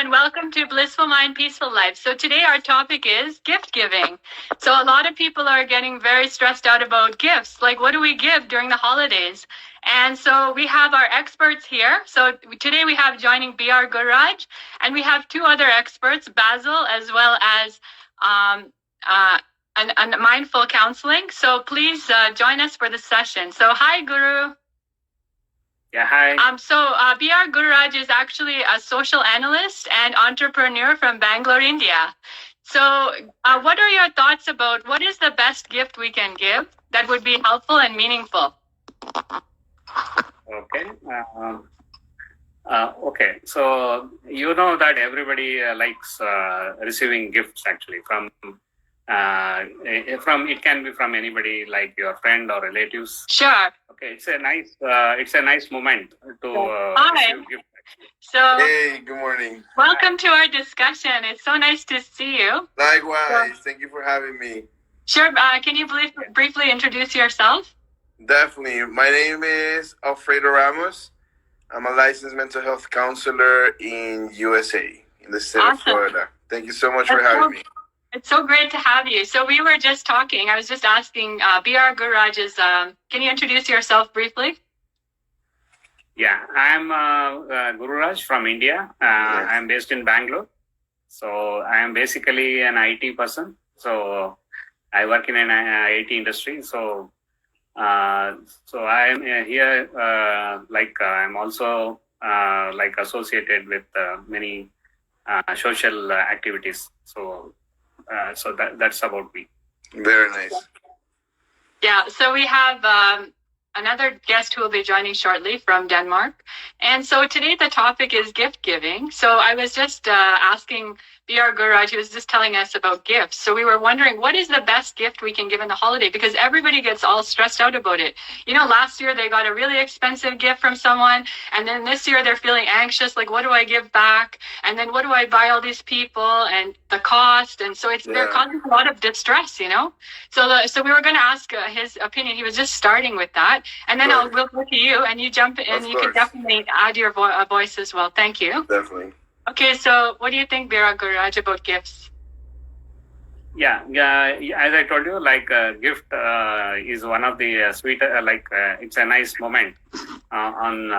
and welcome to Blissful Mind, Peaceful Life. So today our topic is gift giving. So a lot of people are getting very stressed out about gifts. Like, what do we give during the holidays? And so we have our experts here. So today we have joining B.R. Gururaj, and we have two other experts, Basil, as well as and mindful counseling. So please join us for the session. So hi, Guru. Yeah, hi. B.R. Gururaj is actually a social analyst and entrepreneur from Bangalore, India. So what are your thoughts about what is the best gift we can give that would be helpful and meaningful? Okay. Okay. So you know that everybody likes receiving gifts actually from it can be from anybody like your friend or relatives. Sure. Okay, it's a nice moment to receive gift. So hey, good morning. Welcome to our discussion. It's so nice to see you. Likewise, thank you for having me. Sure. Can you briefly introduce yourself? Definitely. My name is Alfredo Ramos. I'm a licensed mental health counselor in USA, in the state of Florida. Thank you so much for having me. It's so great to have you. So we were just talking. I was just asking B.R. Gururaj, can you introduce yourself briefly? Yeah, I'm Gururaj from India. I'm based in Bangalore. So I am basically an IT person. So I work in an IT industry. So I am here, I'm also associated with many social activities. So that's about me. Very nice. Yeah, so we have another guest who will be joining shortly from Denmark. And so today the topic is gift giving. So I was just asking B.R. Gururaj, he was just telling us about gifts. So we were wondering, what is the best gift we can give in the holiday? Because everybody gets all stressed out about it. You know, last year they got a really expensive gift from someone, and then this year they're feeling anxious, like, what do I give back? And then what do I buy all these people and the cost? And so they're causing a lot of distress, you know? So we were going to ask his opinion. He was just starting with that. And then we'll go to you, and you jump in, and you can definitely add your voice as well. Thank you. Definitely. Okay, so what do you think, B.R. Gururaj, about gifts? Yeah. As I told you, gift is one of the sweet, it's a nice moment on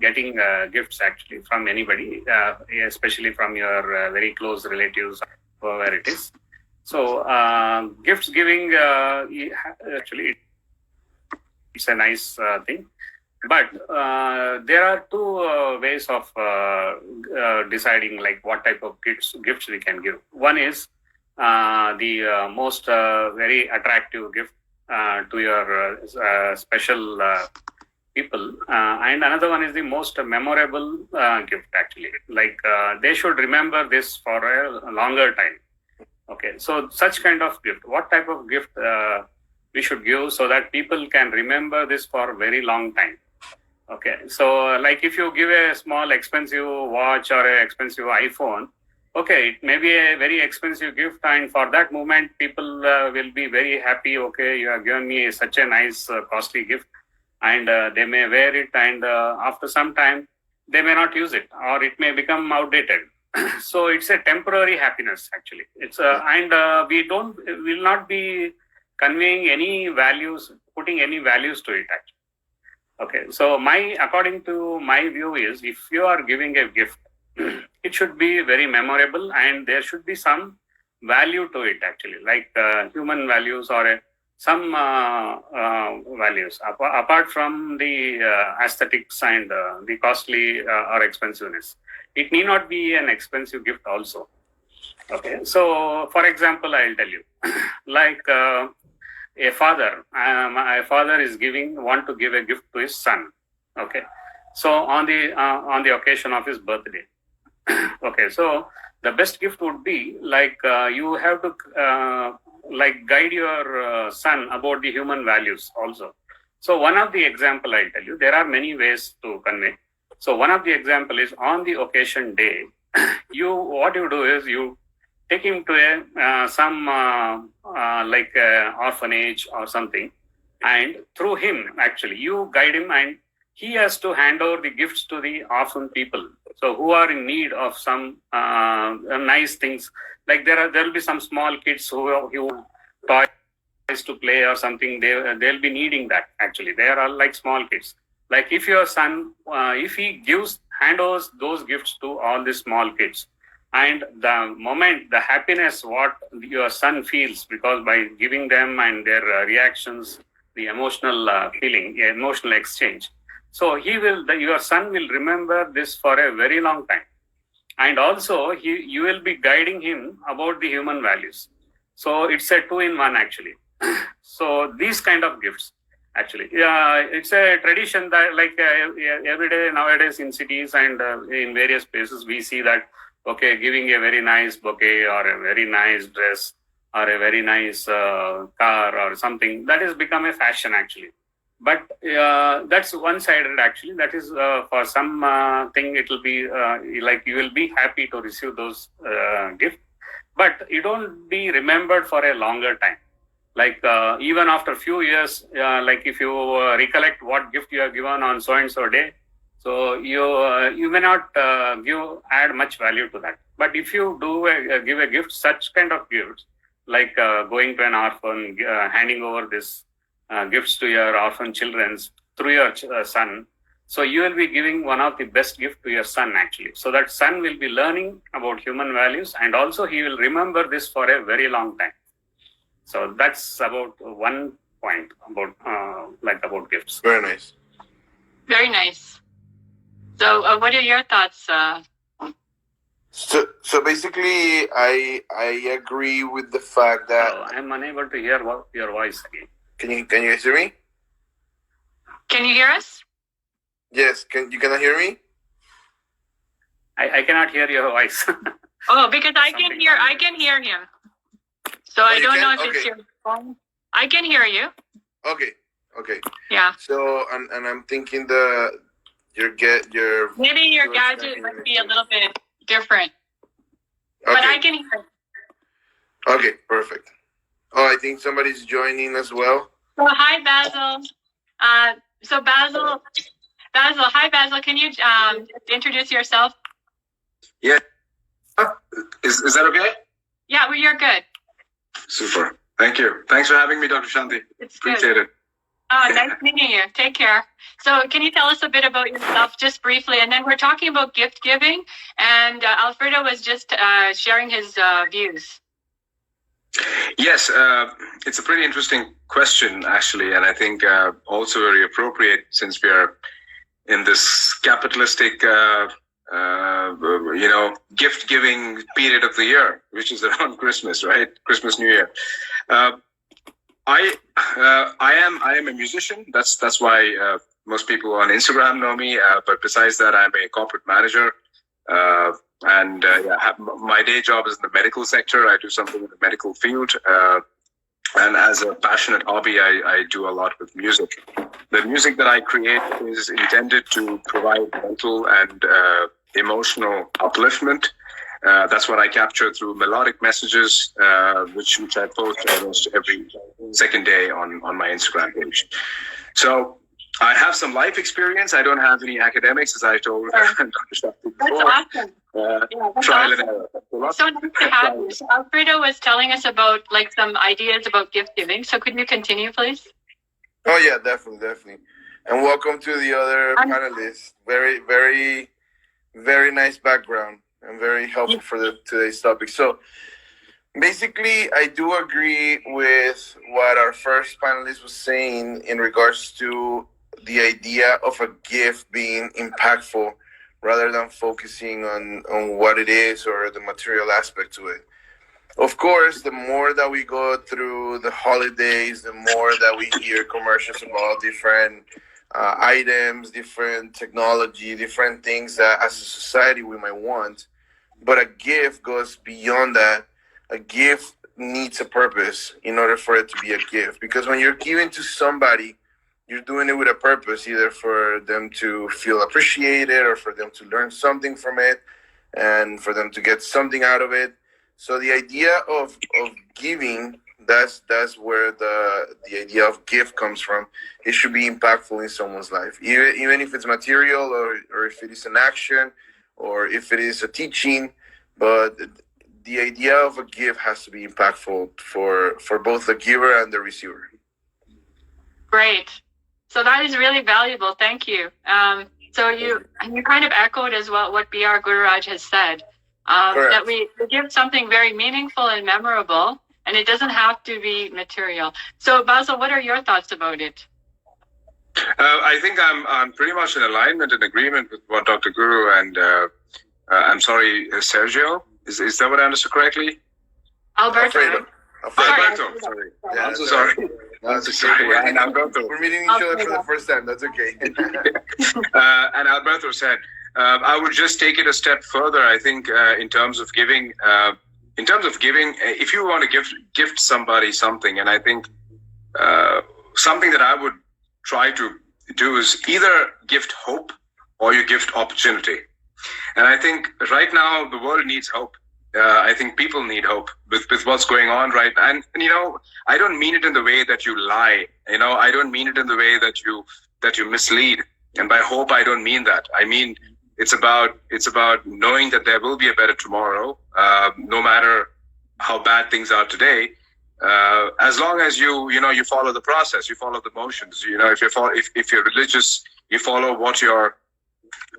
getting gifts actually from anybody, especially from your very close relatives, whoever it is. So gifts giving actually it's a nice thing. But there are two ways of deciding like what type of gifts we can give. One is the most very attractive gift to your special people, and another one is the most memorable gift actually. They should remember this for a longer time. Okay, so such kind of gift. What type of gift we should give so that people can remember this for a very long time? Okay, so like if you give a small expensive watch or an expensive iPhone, okay, it may be a very expensive gift, and for that moment, people will be very happy. Okay, you have given me such a nice, costly gift, and they may wear it, and after some time, they may not use it, or it may become outdated. So it's a temporary happiness, actually. It's and we will not be conveying any values, putting any values to it, actually. Okay, so according to my view is, if you are giving a gift, it should be very memorable, and there should be some value to it actually, like human values or some values apart from the aesthetics and the costly or expensiveness. It need not be an expensive gift also. Okay, so for example, I'll tell you, like a father, my father is want to give a gift to his son. Okay, so on the occasion of his birthday. Okay, so the best gift would be like you have to guide your son about the human values also. So one of the example I'll tell you, there are many ways to convey. So one of the example is on the occasion day, what you do is you take him to some orphanage or something, and through him actually you guide him, and he has to hand over the gifts to the orphan people. So who are in need of some nice things, like there will be some small kids who toys to play or something. They'll be needing that. Actually, they are all like small kids. Like if your son, if he hand overs those gifts to all the small kids, and the happiness what your son feels, because by giving them and their reactions, the emotional emotional exchange. So your son will remember this for a very long time. And also you will be guiding him about the human values. So it's a 2-in-1 actually. So these kind of gifts, actually, it's a tradition that every day nowadays in cities and in various places, we see that, okay, giving a very nice bouquet or a very nice dress or a very nice car or something, that has become a fashion actually. But that's one-sided actually. That is for some thing, it will be like you will be happy to receive those gifts, but you don't be remembered for a longer time. Like even after a few years, like if you recollect what gift you have given on so and so day, so you may not add much value to that. But if you give a gift, such kind of gifts, like going to an orphan, handing over this gifts to your orphan children through your son, so you will be giving one of the best gift to your son actually. So that son will be learning about human values, and also he will remember this for a very long time. So that's about one point about gifts. Very nice. Very nice. So what are your thoughts? So basically, I agree with the fact that I'm unable to hear your voice again. Can you guys hear me? Can you hear us? Yes. You cannot hear me? I cannot hear your voice. Oh, because I can hear him. So I don't know if it's your phone. I can hear you. Okay. Yeah. So and I'm thinking your maybe your gadget might be a little bit different. Okay. But I can hear. Okay, perfect. Oh, I think somebody's joining as well. So hi, Basil. So Basil, hi, Basil. Can you introduce yourself? Yeah. Is that okay? Yeah, well, you're good. Super. Thank you. Thanks for having me, Dr. Shanti. It's good. Appreciate it. Oh, nice meeting you. Take care. So can you tell us a bit about yourself just briefly? And then we're talking about gift giving, and Alfredo was just sharing his views. Yes, it's a pretty interesting question, actually, and I think also very appropriate since we are in this capitalistic, gift-giving period of the year, which is around Christmas, right? Christmas, New Year. I am a musician. That's why most people on Instagram know me. But besides that, I'm a corporate manager. My day job is in the medical sector. I do something in the medical field. And as a passionate hobby, I do a lot with music. The music that I create is intended to provide mental and emotional upliftment. That's what I capture through melodic messages, which I post almost every second day on my Instagram page. So I have some life experience. I don't have any academics, as I told Dr. Shakti before. That's awesome. That's awesome. So nice to have you. So Alfredo was telling us about some ideas about gift giving. So could you continue, please? Oh yeah, definitely. And welcome to the other panelists. Very, very, very nice background and very helpful for today's topic. So basically, I do agree with what our first panelist was saying in regards to the idea of a gift being impactful rather than focusing on what it is or the material aspect to it. Of course, the more that we go through the holidays, the more that we hear commercials about different items, different technology, different things that as a society we might want. But a gift goes beyond that. A gift needs a purpose in order for it to be a gift. Because when you're giving to somebody, you're doing it with a purpose, either for them to feel appreciated or for them to learn something from it and for them to get something out of it. So the idea of giving, that's where the idea of gift comes from. It should be impactful in someone's life, even if it's material or if it is an action or if it is a teaching, but the idea of a gift has to be impactful for both the giver and the receiver. Great. So that is really valuable. Thank you. So you kind of echoed as well what B.R. Gururaj has said, that we give something very meaningful and memorable, and it doesn't have to be material. So Basil, what are your thoughts about it? I think I'm pretty much in alignment and agreement with what Dr. Guru and I'm sorry, Sergio. Is that what I understood correctly? Alberto. Alberto. Sorry. Yeah, I'm so sorry. I'm so sorry. And Alberto. We're meeting each other for the first time. That's okay. And Alberto said, I would just take it a step further. I think in terms of giving, if you want to gift somebody something, and I think something that I would try to do is either gift hope or you gift opportunity. And I think right now the world needs hope. I think people need hope with what's going on, right? And I don't mean it in the way that you lie. I don't mean it in the way that you mislead. And by hope, I don't mean that. I mean it's about knowing that there will be a better tomorrow, no matter how bad things are today. As long as you follow the process, you follow the motions. If you're religious, you follow what your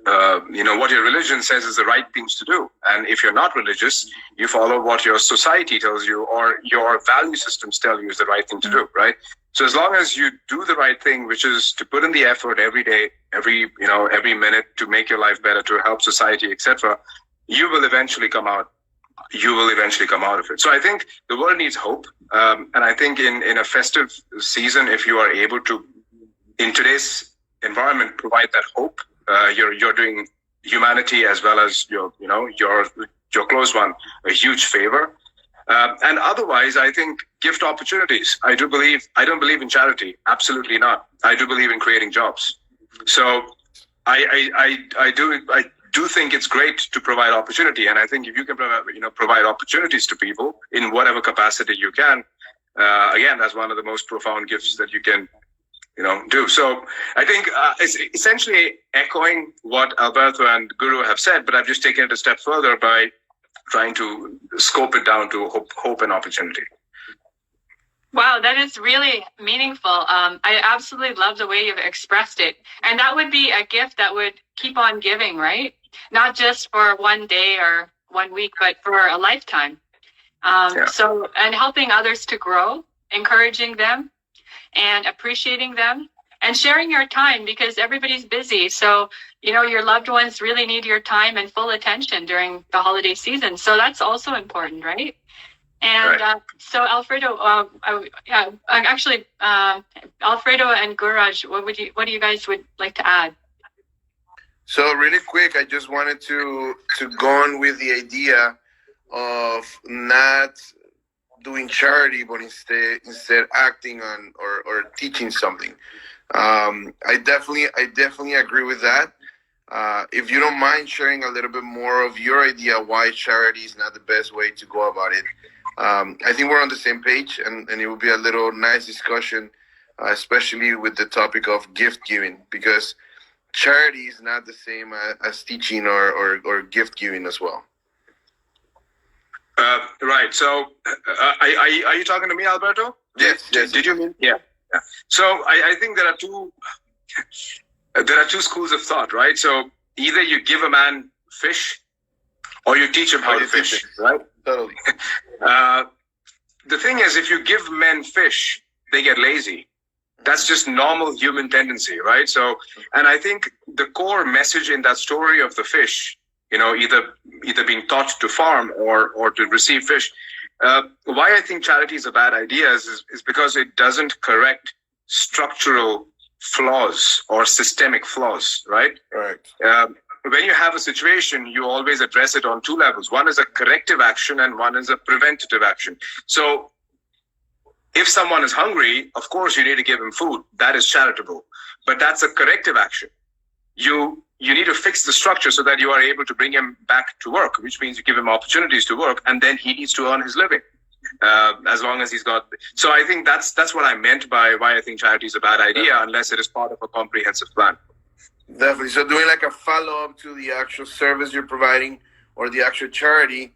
religion says is the right things to do. And if you're not religious, you follow what your society tells you or your value systems tell you is the right thing to do, right? So as long as you do the right thing, which is to put in the effort every day, every minute to make your life better, to help society, etc., you will eventually come out of it. So I think the world needs hope. And I think in a festive season, if you are able to, in today's environment, provide that hope, you're doing humanity as well as your close one a huge favor. And otherwise, I think gift opportunities. I don't believe in charity. Absolutely not. I do believe in creating jobs. So I do think it's great to provide opportunity. And I think if you can provide opportunities to people in whatever capacity you can, again, that's one of the most profound gifts that you can do. So I think it's essentially echoing what Alberto and Guru have said, but I've just taken it a step further by trying to scope it down to hope and opportunity. Wow, that is really meaningful. I absolutely love the way you've expressed it. And that would be a gift that would keep on giving, right? Not just for one day or 1 week, but for a lifetime. So, and helping others to grow, encouraging them, and appreciating them, and sharing your time, because everybody's busy. So, your loved ones really need your time and full attention during the holiday season. So that's also important, right? And right. So Alfredo, Alfredo and Gururaj, what do you guys would like to add? So really quick, I just wanted to go on with the idea of not doing charity, but instead acting on or teaching something. I definitely agree with that. If you don't mind sharing a little bit more of your idea why charity is not the best way to go about it, I think we're on the same page, and it will be a little nice discussion, especially with the topic of gift giving, because charity is not the same as teaching or gift giving as well. Right. So, are you talking to me, Alberto? Yes. Did you mean? Yeah. So, I think there are two schools of thought, right? So, either you give a man fish, or you teach him how to fish, right? Totally. The thing is, if you give men fish, they get lazy. That's just normal human tendency, right? So, and I think the core message in that story of the fish, either being taught to farm or to receive fish. Why I think charity is a bad idea is because it doesn't correct structural flaws or systemic flaws, right? Right. When you have a situation, you always address it on two levels. One is a corrective action and one is a preventative action. So if someone is hungry, of course you need to give him food. That is charitable. But that's a corrective action. You need to fix the structure so that you are able to bring him back to work, which means you give him opportunities to work, and then he needs to earn his living. As long as he's got. So I think that's what I meant by why I think charity is a bad idea, unless it is part of a comprehensive plan. Definitely. So doing like a follow up to the actual service you're providing or the actual charity,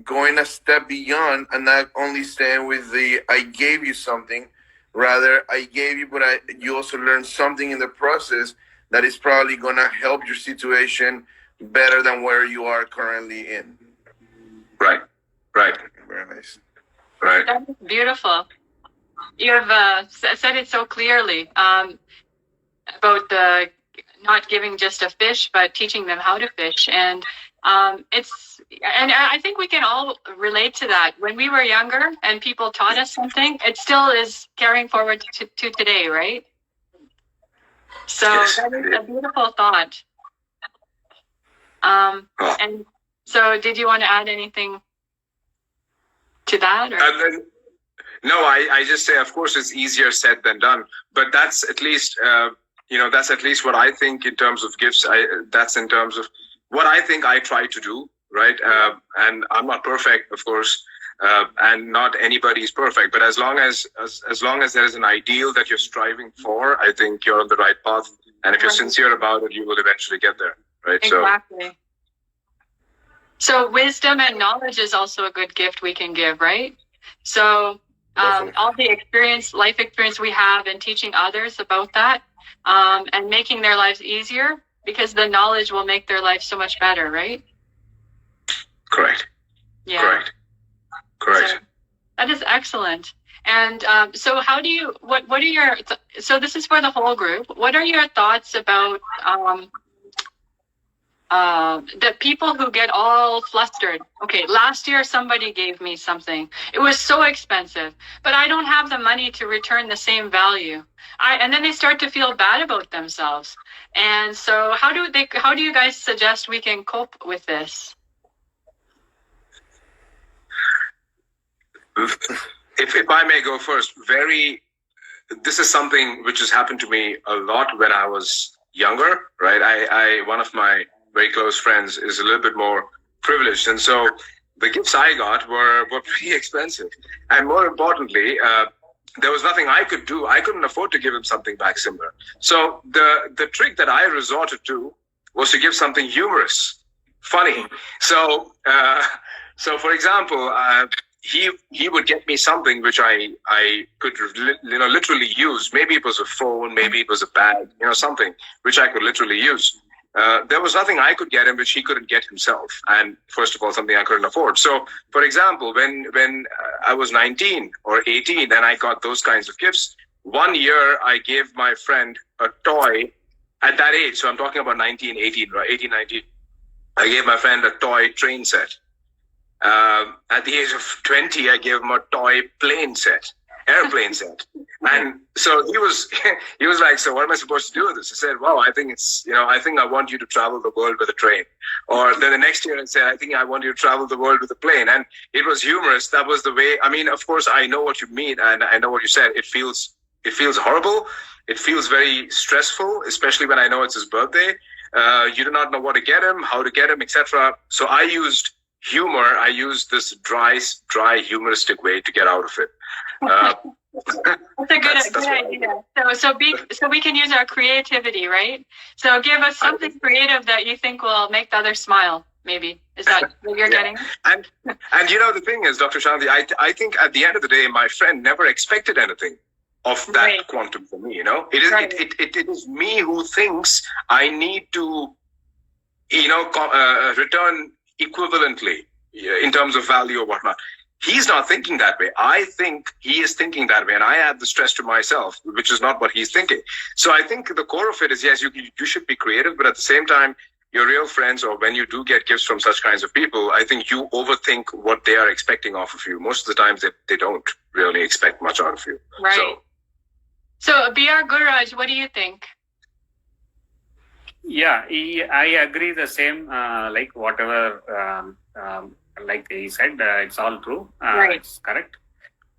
going a step beyond and not only staying with the I gave you something, rather I gave you, but you also learned something in the process that is probably gonna help your situation better than where you are currently in. Right. Right. Very nice. Right. That is beautiful. You have said it so clearly about the not giving just a fish, but teaching them how to fish. And I think we can all relate to that. When we were younger and people taught us something, it still is carrying forward to today, right? So Yes. that is a beautiful thought. And so did you want to add anything to that? Or? No, I just say, of course, it's easier said than done. But that's at least, that's at least what I think in terms of gifts. That's in terms of what I think I try to do, right? And I'm not perfect, of course, and not anybody is perfect. But as long as there is an ideal that you're striving for, I think you're on the right path. And if you're sincere about it, you will eventually get there, right? Exactly. So wisdom and knowledge is also a good gift we can give, right? So all the life experience we have in teaching others about that and making their lives easier, because the knowledge will make their life so much better, right? Correct. Yeah. Correct. So that is excellent. And so how do you, what are your, so this is for the whole group. What are your thoughts about the people who get all flustered? Okay, last year somebody gave me something. It was so expensive, but I don't have the money to return the same value. And then they start to feel bad about themselves. And so how do you guys suggest we can cope with this? If I may go first, this is something which has happened to me a lot when I was younger, right? One of my very close friends is a little bit more privileged, and so the gifts I got were pretty expensive. And more importantly, there was nothing I could do. I couldn't afford to give him something back similar. So the trick that I resorted to was to give something humorous, funny. So for example, he would get me something which I could literally use. Maybe it was a phone, maybe it was a bag, something which I could literally use. There was nothing I could get him which he couldn't get himself. And first of all, something I couldn't afford. So, for example, when I was 19 or 18 and I got those kinds of gifts, one year I gave my friend a toy at that age. So I'm talking about 19, 18, right? 18, 19. I gave my friend a toy train set. At the age of 20, I gave him a toy airplane set. And so he was like, so what am I supposed to do with this? I said, well, I think I want you to travel the world with a train. Or then the next year I said, I think I want you to travel the world with a plane. And it was humorous. That was the way. I mean, of course, I know what you mean. And I know what you said. It feels horrible. It feels very stressful, especially when I know it's his birthday. You do not know what to get him, how to get him, etc. So I used humor. I used this dry, humoristic way to get out of it. That's a good idea. So we can use our creativity, right? So give us something creative that you think will make the other smile. Maybe is that what you're getting? And the thing is, Dr. Shanti, I think at the end of the day, my friend never expected anything of that quantum for me. It is me who thinks I need to, return equivalently in terms of value or whatnot. He's not thinking that way. I think he is thinking that way, and I add the stress to myself, which is not what he's thinking. So I think the core of it is, yes, you should be creative, but at the same time, your real friends, or when you do get gifts from such kinds of people, I think you overthink what they are expecting off of you. Most of the times they don't really expect much out of you. Right. So B.R. Gururaj, what do you think? Yeah, I agree the same. Like whatever, like he said, it's all true. Right. It's correct.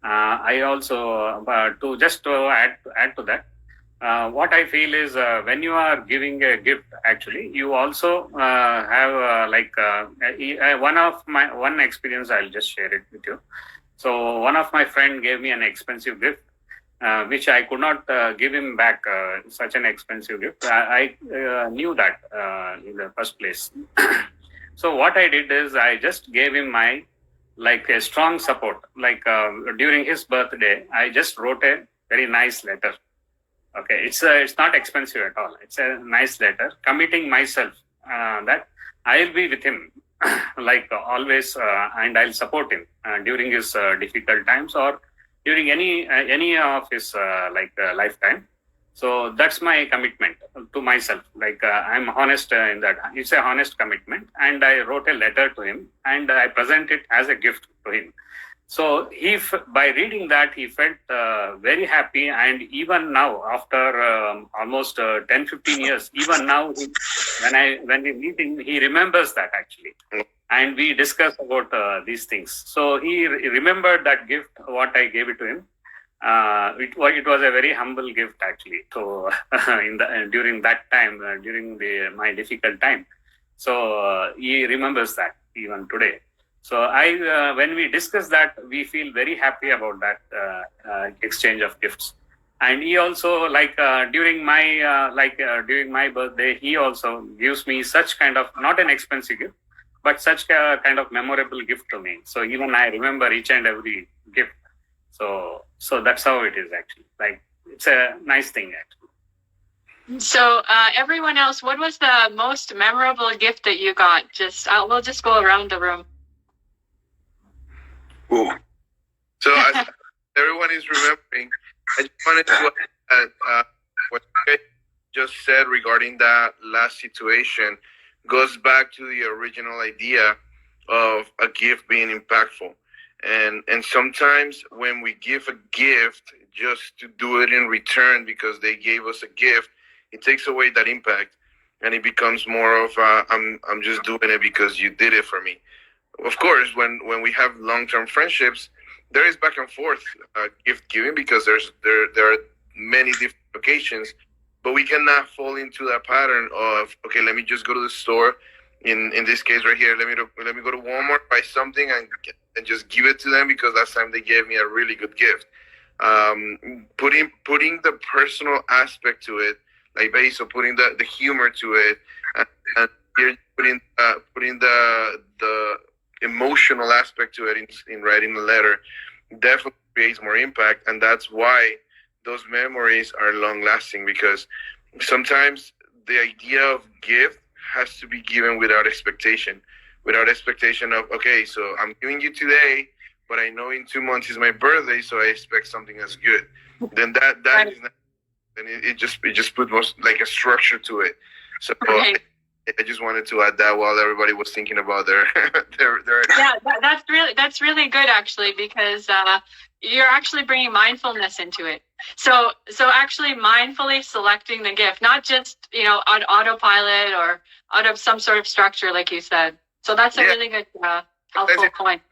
I also, to add to that, what I feel is when you are giving a gift, actually, you also have one experience. I'll just share it with you. So one of my friend gave me an expensive gift, which I could not give him back such an expensive gift. I knew that in the first place. So what I did is I just gave him my like a strong support. Like during his birthday, I just wrote a very nice letter. Okay, it's not expensive at all. It's a nice letter committing myself that I'll be with him like always, and I'll support him during his difficult times or during any of his lifetime. So that's my commitment to myself. Like I'm honest in that. It's a honest commitment, and I wrote a letter to him, and I present it as a gift to him. So by reading that, he felt very happy, and even now, after almost 10-15 years, even now, when we meet him, he remembers that actually, and we discuss about these things. So he remembered that gift, what I gave it to him. It was a very humble gift actually. So during that time, during my difficult time, so he remembers that even today. So when we discuss that, we feel very happy about that exchange of gifts. And he also during my birthday, he also gives me such kind of, not an expensive gift, but such a kind of memorable gift to me. So even I remember each and every gift. So that's how it is actually. Like it's a nice thing actually. So everyone else, what was the most memorable gift that you got? We'll just go around the room. Ooh. So as everyone is remembering, I just wanted to add what you just said regarding that last situation goes back to the original idea of a gift being impactful. And sometimes when we give a gift just to do it in return because they gave us a gift, it takes away that impact, and it becomes more of I'm just doing it because you did it for me. Of course, when we have long-term friendships, there is back and forth gift giving because there are many different occasions, but we cannot fall into that pattern of, okay, let me just go to the store. In this case right here, let me go to Walmart, buy something and just give it to them because last time they gave me a really good gift. Putting the personal aspect to it, like based on putting the humor to it, and you're putting the emotional aspect to it in writing a letter, definitely creates more impact. And that's why those memories are long lasting, because sometimes the idea of gift has to be given without expectation of, okay, so I'm giving you today, but I know in 2 months is my birthday, so I expect something that's good. Then that is not, and it just put more like a structure to it. So right. I just wanted to add that while everybody was thinking about their yeah, that's really good actually, because you're actually bringing mindfulness into it. So actually mindfully selecting the gift, not just on autopilot or out of some sort of structure, like you said. So that's a really good helpful point.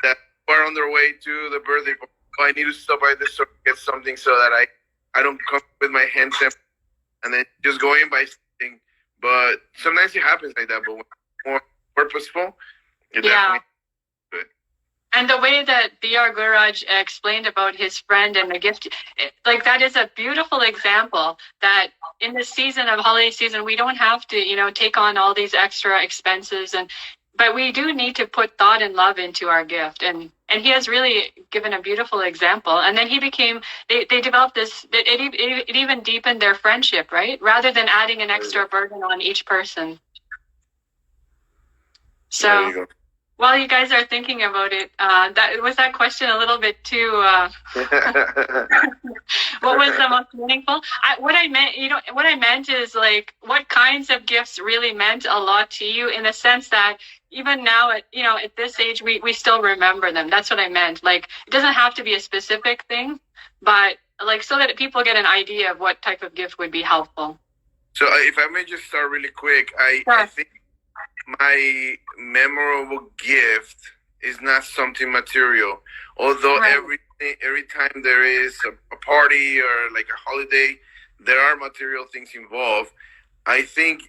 That we're on their way to the birthday. Oh, I need to stop by this store to get something so that I don't come with my hands empty and then just go in by something. But sometimes it happens like that, but when it's more purposeful, it definitely good. And the way that B.R. Guraj explained about his friend and the gift, like that is a beautiful example that in this season of holiday season, we don't have to, take on all these extra expenses, but we do need to put thought and love into our gift. And he has really given a beautiful example. And then they developed this, it even deepened their friendship, right? Rather than adding an extra burden on each person. So while you guys are thinking about it, that question a little bit too, what was the most meaningful? What I meant is like, what kinds of gifts really meant a lot to you, in the sense that even now at this age, we still remember them. That's what I meant. Like, it doesn't have to be a specific thing, but like, so that people get an idea of what type of gift would be helpful. So if I may just start really quick, I think my memorable gift is not something material. Although every time there is a party or like a holiday, there are material things involved. I think,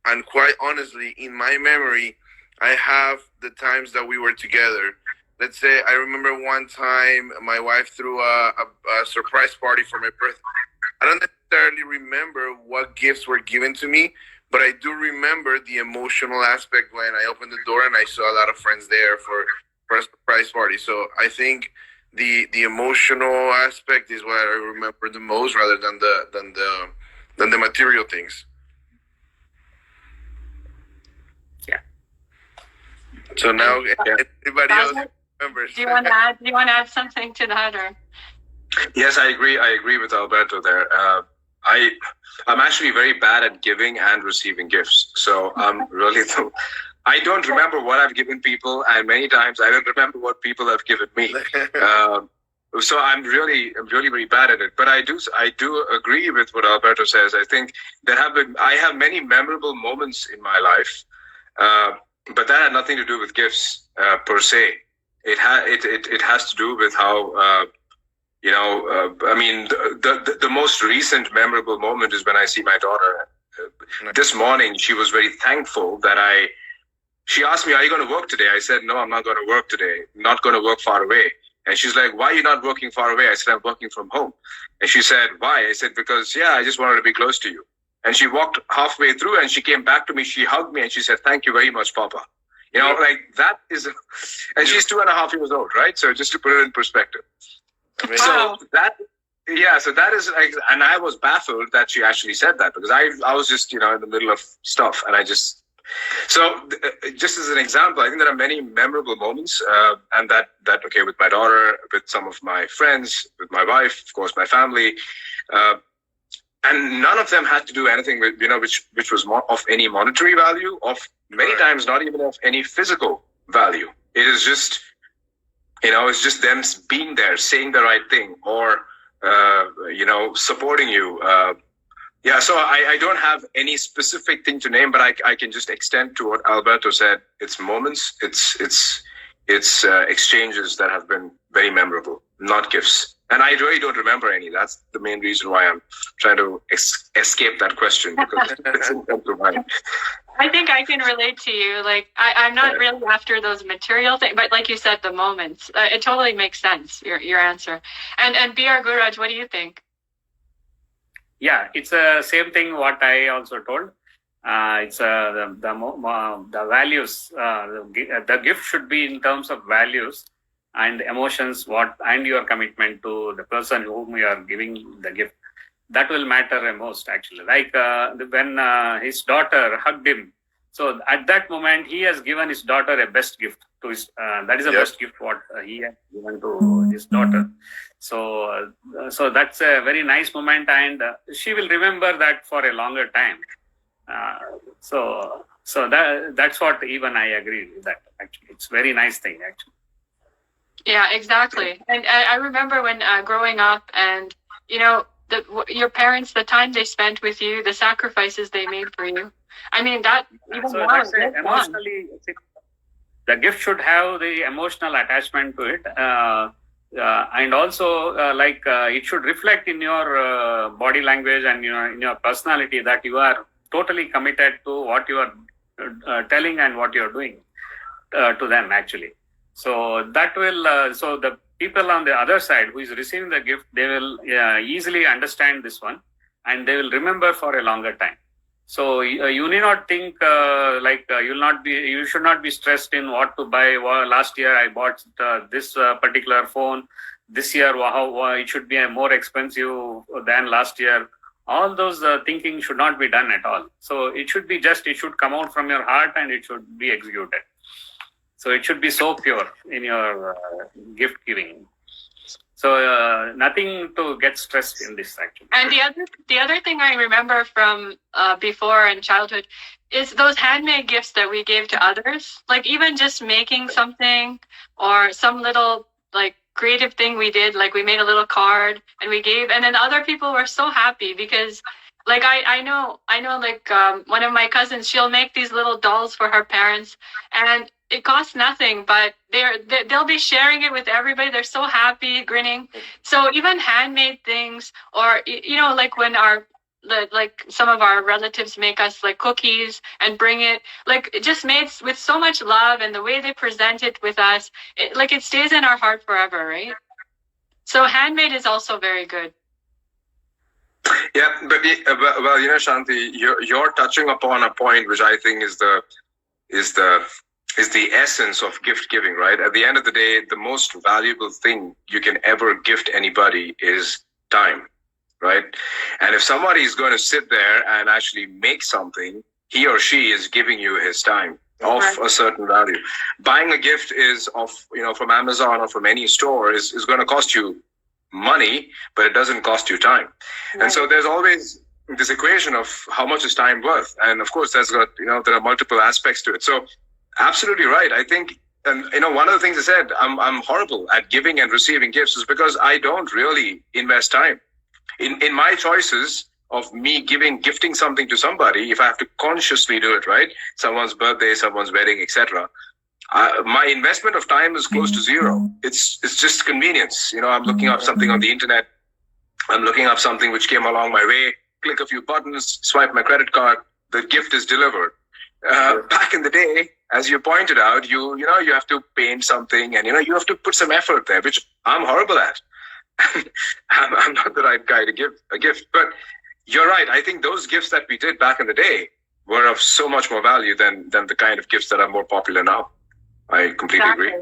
and quite honestly, in my memory, I have the times that we were together, let's say I remember one time my wife threw a surprise party for my birthday. I don't necessarily remember what gifts were given to me, but I do remember the emotional aspect when I opened the door and I saw a lot of friends there for a surprise party. So I think the emotional aspect is what I remember the most, rather than the material things. Yeah. So now everybody else remembers. Do you want to add? Do you want to add something to that, or? Yes, I agree. I agree with Alberto there. I'm actually very bad at giving and receiving gifts. So really, I don't remember what I've given people, and many times I don't remember what people have given me. So I'm really very bad at it. But I do agree with what Alberto says. I think I have many memorable moments in my life, but that had nothing to do with gifts per se. It has to do with how. I mean, the most recent memorable moment is when I see my daughter. This morning, she was very thankful that she asked me, "Are you going to work today?" I said, "No, I'm not going to work today. I'm not going to work far away." And she's like, "Why are you not working far away?" I said, "I'm working from home." And she said, "Why?" I said, "Because, I just wanted to be close to you." And she walked halfway through and she came back to me. She hugged me and she said, "Thank you very much, Papa." Like that is, and she's 2.5 years old, right? So just to put it in perspective. Wow. So that is like, and I was baffled that she actually said that, because I was just, in the middle of stuff, and just as an example, I think there are many memorable moments, and that okay, with my daughter, with some of my friends, with my wife, of course, my family, and none of them had to do anything with, which was more of any monetary value, of many times not even of any physical value. It is just, it's just them being there, saying the right thing, or, supporting you. So I don't have any specific thing to name, but I can just extend to what Alberto said. It's moments, it's exchanges that have been very memorable, not gifts. And I really don't remember any. That's the main reason why I'm trying to escape that question, because it's in to mind. I think I can relate to you. Like, I'm not really after those material things, but like you said, the moments. It totally makes sense, your answer. And B.R. Guraj, what do you think? Yeah, it's the same thing what I also told. It's the values. The gift should be in terms of values and emotions, and your commitment to the person whom you are giving the gift. That will matter most, actually. Like when his daughter hugged him. So at that moment, he has given his daughter a best gift to his. That is the best gift what he has given to his daughter. So that's a very nice moment, and she will remember that for a longer time. So that's what even I agree with that. Actually, it's a very nice thing, actually. Yeah, exactly. And I remember when growing up, and your parents, the time they spent with you, the sacrifices they made for you. I mean, that even so now, emotionally, the gift should have the emotional attachment to it, and also it should reflect in your body language and in your personality that you are totally committed to what you are telling and what you are doing to them, actually. So that will so the people on the other side who is receiving the gift, they will easily understand this one, and they will remember for a longer time. So you need not think you should not be stressed in what to buy. Well, last year I bought this particular phone. This year, it should be more expensive than last year. All those thinking should not be done at all. So it should be it should come out from your heart and it should be executed. So it should be so pure in your gift giving. So nothing to get stressed in this, actually. And the other thing I remember from before in childhood is those handmade gifts that we gave to others. Like even just making something or some little creative thing we did, like we made a little card and we gave, and then other people were so happy because I know one of my cousins, she'll make these little dolls for her parents, and it costs nothing, but they'll be sharing it with everybody. They're so happy, grinning. So even handmade things, or when our like some of our relatives make us like cookies and bring it, like it just made with so much love, and the way they present it with us, it stays in our heart forever, right? So handmade is also very good. Yeah, but well, Shanti, you're touching upon a point which I think is the essence of gift giving, right? At the end of the day, the most valuable thing you can ever gift anybody is time, right? And if somebody is going to sit there and actually make something, he or she is giving you his time of a certain value. Buying a gift is from Amazon or from any store is going to cost you money, but it doesn't cost you time. Right. And so there's always this equation of how much is time worth. And of course, there are multiple aspects to it. So absolutely right. I think, and one of the things I said, I'm horrible at giving and receiving gifts is because I don't really invest time in my choices of me gifting something to somebody. If I have to consciously do it, right? Someone's birthday, someone's wedding, etc. My investment of time is close to zero. It's just convenience. I'm looking up something on the internet. I'm looking up something which came along my way. Click a few buttons, swipe my credit card. The gift is delivered. Back in the day, as you pointed out, you have to paint something, and you have to put some effort there, which I'm horrible at. I'm not the right guy to give a gift. But you're right. I think those gifts that we did back in the day were of so much more value than the kind of gifts that are more popular now. I completely agree.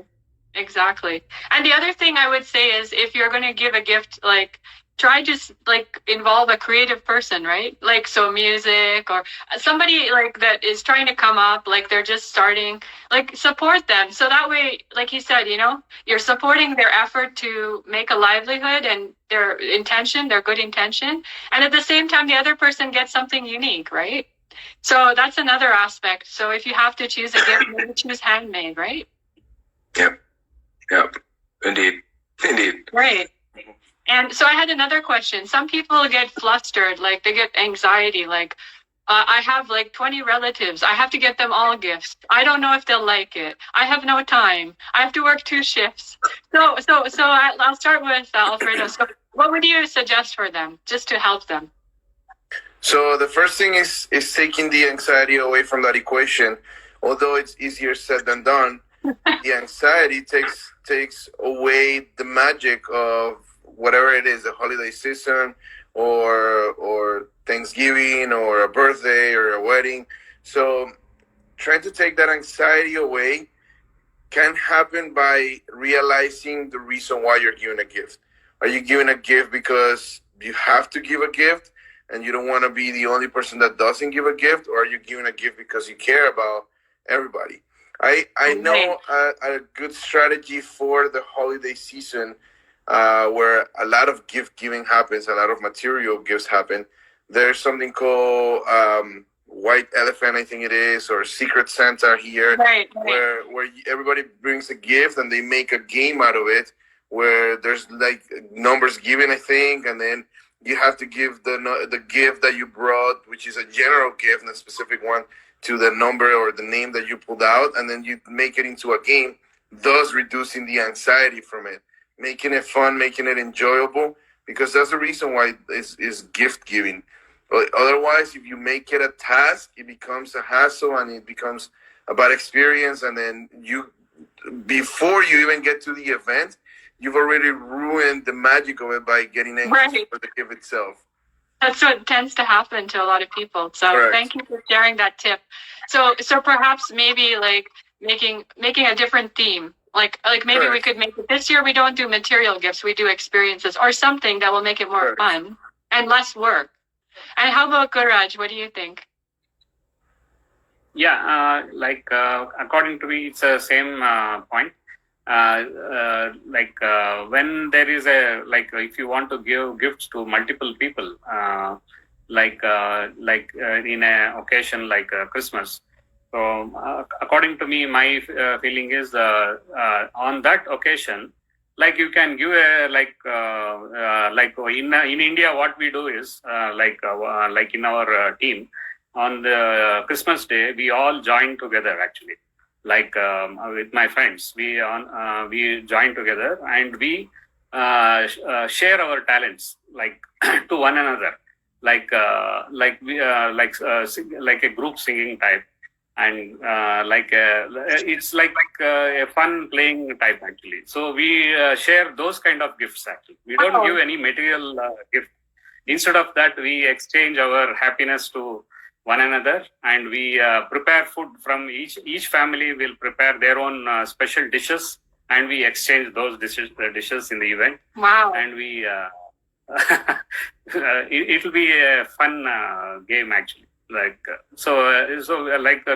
Exactly. And the other thing I would say is, if you're going to give a gift, like try just like involve a creative person, right? Like, so music or somebody like that is trying to come up, like they're just starting, like support them. So that way, like you said, you're supporting their effort to make a livelihood and their intention, their good intention. And at the same time, the other person gets something unique, right? So that's another aspect. So if you have to choose a gift, maybe choose handmade, right? Yep. Indeed. Right. And so I had another question. Some people get flustered, like they get anxiety, like I have like 20 relatives. I have to get them all gifts. I don't know if they'll like it. I have no time. I have to work 2 shifts. So I'll start with Alfredo. So what would you suggest for them just to help them? So the first thing is taking the anxiety away from that equation. Although it's easier said than done, the anxiety takes away the magic of whatever it is, a holiday season or Thanksgiving or a birthday or a wedding. So trying to take that anxiety away can happen by realizing the reason why you're giving a gift. Are you giving a gift because you have to give a gift and you don't want to be the only person that doesn't give a gift, or are you giving a gift because you care about everybody? I know a good strategy for the holiday season where a lot of gift giving happens, a lot of material gifts happen. There's something called White Elephant, I think it is, or Secret Santa here, right. where everybody brings a gift and they make a game out of it, where there's like numbers given, I think, and then you have to give the gift that you brought, which is a general gift, and a specific one, to the number or the name that you pulled out, and then you make it into a game, thus reducing the anxiety from it, making it fun, making it enjoyable, because that's the reason why is gift giving. But otherwise, if you make it a task, it becomes a hassle and it becomes a bad experience, and then before you even get to the event, you've already ruined the magic of it by getting anxious for the gift itself. That's what tends to happen to a lot of people. So Thank you for sharing that tip. So perhaps maybe like making a different theme. Like maybe we could make it this year. We don't do material gifts. We do experiences or something that will make it more fun and less work. And how about Guraj? What do you think? Yeah, according to me, it's the same point. When there is if you want to give gifts to multiple people, in an occasion like Christmas. So according to me, my feeling is on that occasion, like you can give in India, what we do is in our team on the Christmas day, we all join together actually. With my friends, we join together and we share our talents to one another. like a group singing type, and it's like a fun playing type actually. So we share those kind of gifts actually. We don't give any material gift. Instead of that, we exchange our happiness to one another, and we prepare food from each family will prepare their own special dishes, and we exchange those dishes in the event. Wow. And we it will be a fun game actually.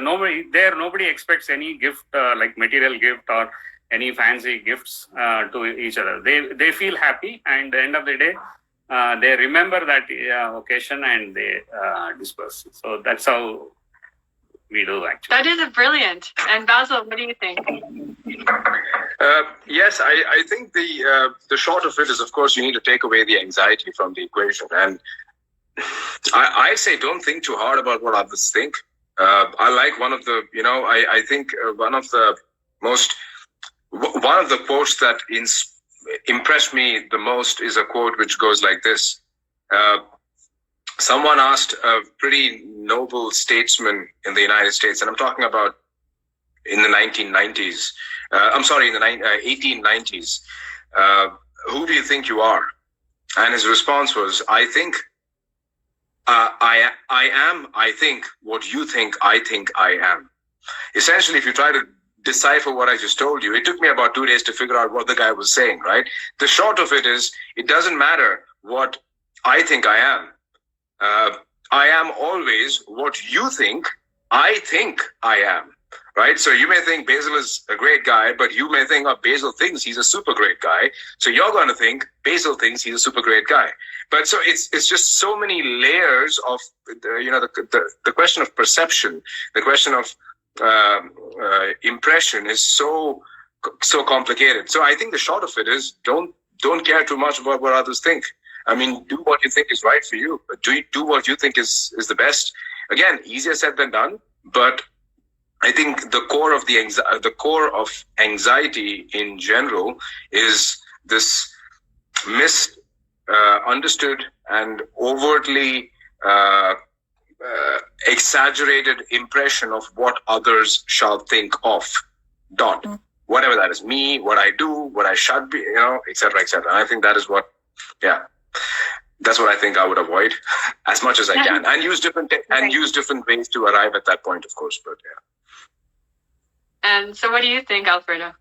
Nobody expects any gift like material gift or any fancy gifts to each other. They feel happy, and at the end of the day they remember that occasion, and they disperse. So that's how we do actually. That is brilliant. And Basil, what do you think? Yes, I think the short of it is, of course, you need to take away the anxiety from the equation. And I say don't think too hard about what others think. I like one of the, I think one of the quotes that impressed me the most is a quote which goes like this. Someone asked a pretty noble statesman in the United States, and I'm talking about in the 1990s. In the 1890s. Who do you think you are? And his response was, I think I am, I think what you think I am. Essentially, if you try to decipher what I just told you, it took me about 2 days to figure out what the guy was saying, right? The short of it is, it doesn't matter what I think I am. I am always what you think I am. Right? So you may think Basil is a great guy, but you may think, Basil thinks he's a super great guy. So you're going to think Basil thinks he's a super great guy. But so it's just so many layers of, the question of perception, the question of impression is so complicated. So I think the short of it is don't care too much about what others think. I mean, do what you think is right for you. But do what you think is the best. Again, easier said than done, but I think the core of anxiety in general is this misunderstood and overtly exaggerated impression of what others shall think of. Whatever that is, me, what I do, what I should be, etc., etc. And I think that is that's what I think I would avoid as much as I can, and use different ways to arrive at that point, of course. But yeah. And so what do you think, Alfredo?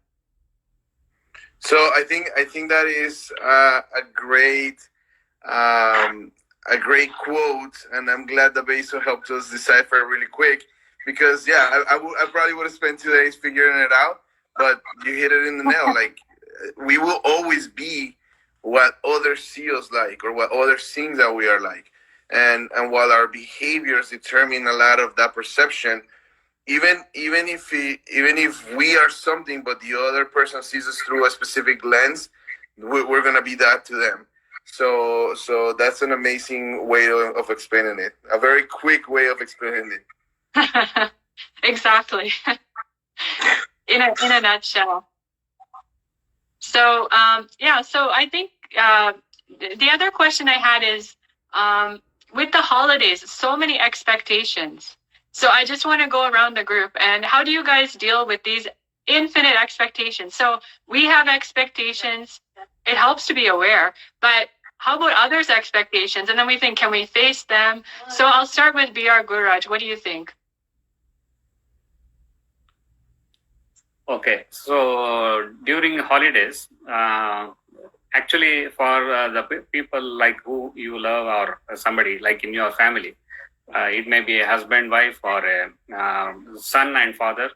So I think that is a great quote, and I'm glad that Basil helped us decipher it really quick, because I probably would have spent 2 days figuring it out, but you hit it in the nail. Like, we will always be what others see us like, or what others think that we are like, and while our behaviors determine a lot of that perception, even if we are something, but the other person sees us through a specific lens, we're gonna be that to them. So that's an amazing way of explaining it. A very quick way of explaining it. Exactly. in a nutshell. So so I think the other question I had is, with the holidays, so many expectations. So I just want to go around the group, and how do you guys deal with these infinite expectations? So we have expectations. It helps to be aware, but how about others' expectations? And then we think, can we face them? So I'll start with B.R. Gururaj. What do you think? Okay, so during holidays, actually for the people like who you love, or somebody like in your family, it may be a husband, wife, or a son and father.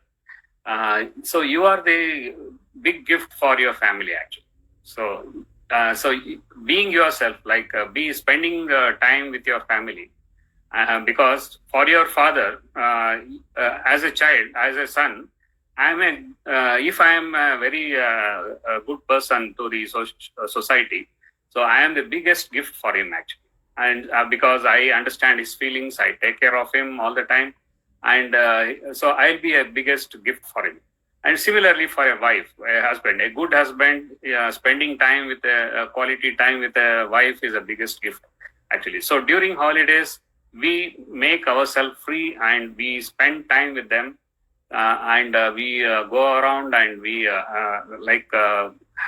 So you are the big gift for your family actually. So being yourself, like be spending time with your family, because for your father, as a child, as a son, if I am a very good person to the society, so I am the biggest gift for him actually. And because I understand his feelings, I take care of him all the time, and so I'll be a biggest gift for him. And similarly for a wife, a husband, a good husband, spending time with quality time with a wife is the biggest gift. actually. So during holidays, we make ourselves free and we spend time with them, and we go around and we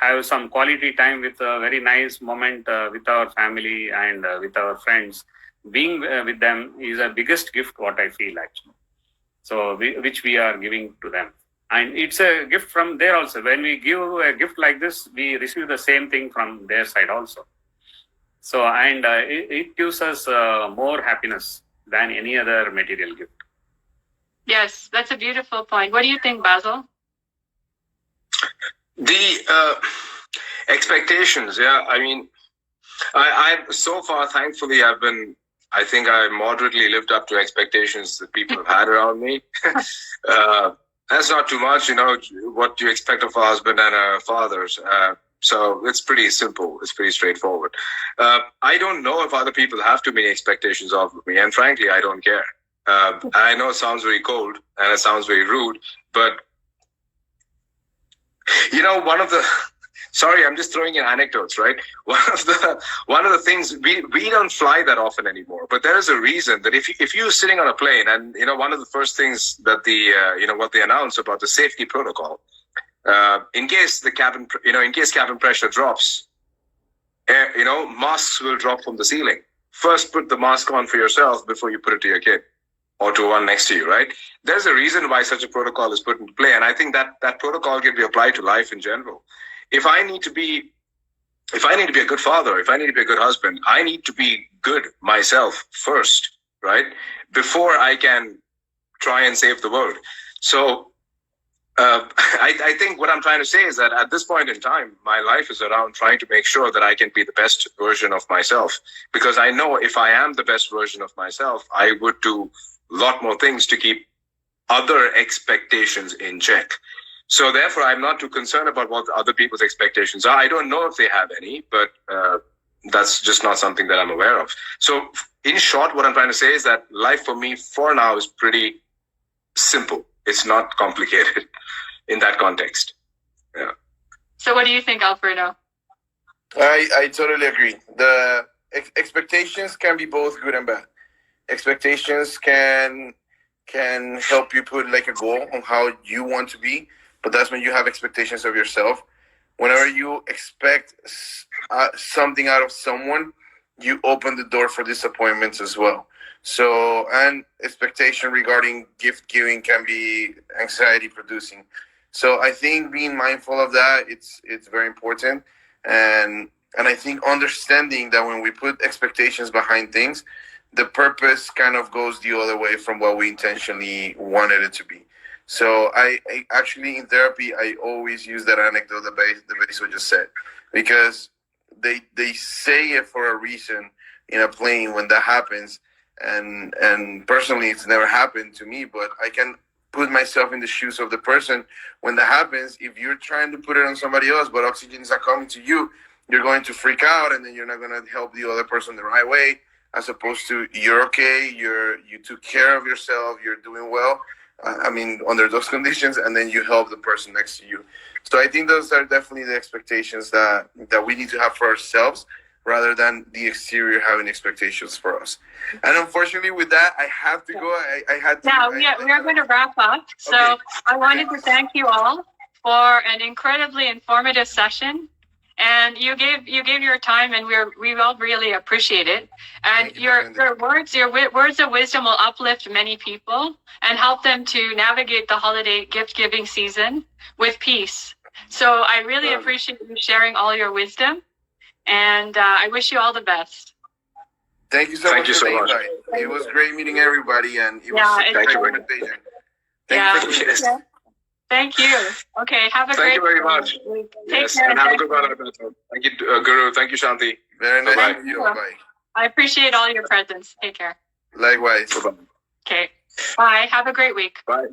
have some quality time with a very nice moment with our family and with our friends. Being with them is the biggest gift, what I feel actually. So which we are giving to them. And it's a gift from there also. When we give a gift like this, we receive the same thing from their side also. So, and it gives us more happiness than any other material gift. Yes, that's a beautiful point. What do you think, Basil? The expectations, yeah. I mean, I've so far, thankfully, I think I moderately lived up to expectations that people have had around me. That's not too much, what you expect of a husband and a father. So it's pretty simple. It's pretty straightforward. I don't know if other people have too many expectations of me. And frankly, I don't care. I know it sounds very cold and it sounds very rude, but sorry, I'm just throwing in anecdotes, right? One of the things we don't fly that often anymore, but there is a reason that if you're sitting on a plane and one of the first things that what they announce about the safety protocol, in case cabin pressure drops, masks will drop from the ceiling. First, put the mask on for yourself before you put it to your kid or to one next to you, right? There's a reason why such a protocol is put into play, and I think that protocol can be applied to life in general. If I need to be a good father, if I need to be a good husband, I need to be good myself first, right? Before I can try and save the world. So I think what I'm trying to say is that at this point in time, my life is around trying to make sure that I can be the best version of myself. Because I know if I am the best version of myself, I would do a lot more things to keep other expectations in check. So therefore, I'm not too concerned about what other people's expectations are. I don't know if they have any, but that's just not something that I'm aware of. So in short, what I'm trying to say is that life for me for now is pretty simple. It's not complicated in that context. Yeah. So what do you think, Alfredo? I totally agree. The expectations can be both good and bad. Expectations can help you put like a goal on how you want to be. But that's when you have expectations of yourself. Whenever you expect something out of someone, you open the door for disappointments as well. So, and expectation regarding gift giving can be anxiety producing. So I think being mindful of that, it's very important. And I think understanding that when we put expectations behind things, the purpose kind of goes the other way from what we intentionally wanted it to be. So I actually in therapy, I always use that anecdote that Basil just said, because they say it for a reason in a plane when that happens. And personally, it's never happened to me, but I can put myself in the shoes of the person when that happens. If you're trying to put it on somebody else, but oxygen is not coming to you, you're going to freak out, and then you're not going to help the other person the right way, as opposed to you're okay, you took care of yourself, you're doing well. Under those conditions, and then you help the person next to you. So I think those are definitely the expectations that we need to have for ourselves, rather than the exterior having expectations for us. And unfortunately, with that, I have to go. I had to. Now we are going to wrap up. So okay. I wanted to thank you all for an incredibly informative session. And you gave your time, and we all really appreciate it. And your words of wisdom will uplift many people and help them to navigate the holiday gift giving season with peace. So I really appreciate you sharing all your wisdom, and I wish you all the best. Thank you so much. It was great meeting everybody, and it was a great presentation. Thank you. Thank you. Okay, have a great. Thank you very much. Yes, and have a good one. Thank you, Guru. Thank you, Shanti. Very nice to meet you. Bye. I appreciate all your presence. Take care. Likewise. Bye-bye. Okay. Bye. Have a great week. Bye.